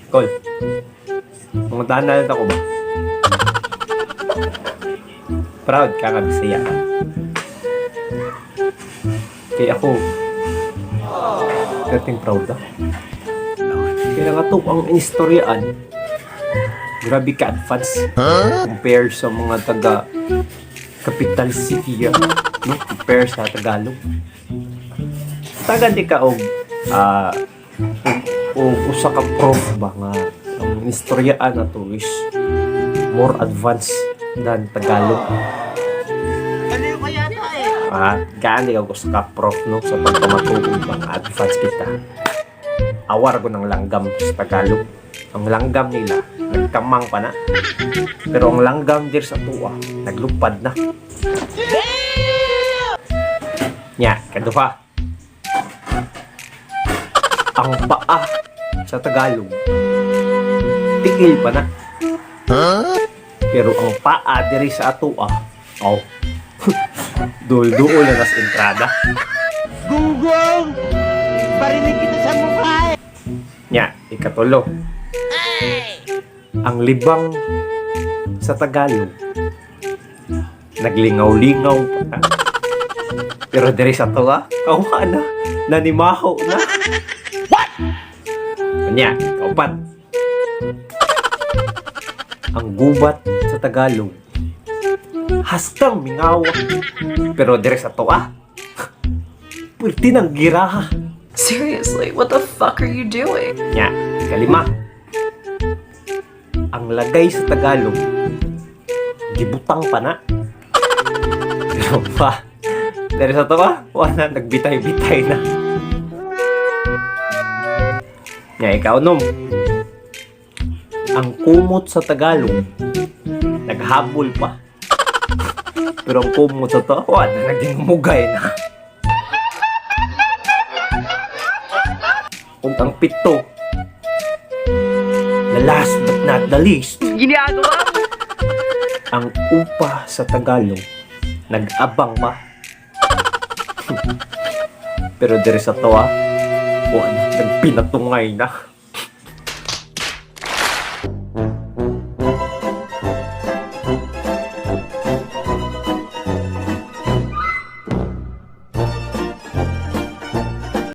Kol, mga tanan ako ba? Proud ka nga Bisaya ka. Kaya ako, kating proud ah. Kaya nga to ang inistoryaan. Grabe ka advance compare sa mga taga capital city no? Compare sa Tagalog. Taga di ka og usa ka prof ba nga ang inistoryaan na to is more advanced than Tagalog. Gani ako sa ka-prof no sa pagpamatugod ng advance kita. Awar ko ng langgam sa Tagalog. Ang langgam nila nagkamang pa na. Pero ang langgam dir sa tuwa naglupad na. Nya, kaduha. Ang paa sa Tagalog tigil pa na. Pero ang paa diri sa atuwa, dul-duol na nas entrada. Gunggong! Parinig kita sa mukha eh! Nya, ikatulo. Ang libang sa Tagalog naglingaw-lingaw pa na. Pero diri sa tuwa, kawa na, nanimaho na. What? Nya, kaupat. Ang gubat sa Tagalog hastang mingawa. Pero dire sa tuwa, pwerte ng giraha. Seriously, what the fuck are you doing? Nya, ikalima. Ang lagay sa Tagalog gibutang pa na. Pero pa, dire sa tuwa, wala nagbitay-bitay na. Nya, ikaw nom. Ang kumot sa Tagalog naghabol pa. Pero ang kumot sa tawa na naging mugay na. Kung ang pito, the last but not the least, Ginagawa mo? ang upa sa Tagalog nag-abang pa. Pero dire sa tawa, nagpinatungay na.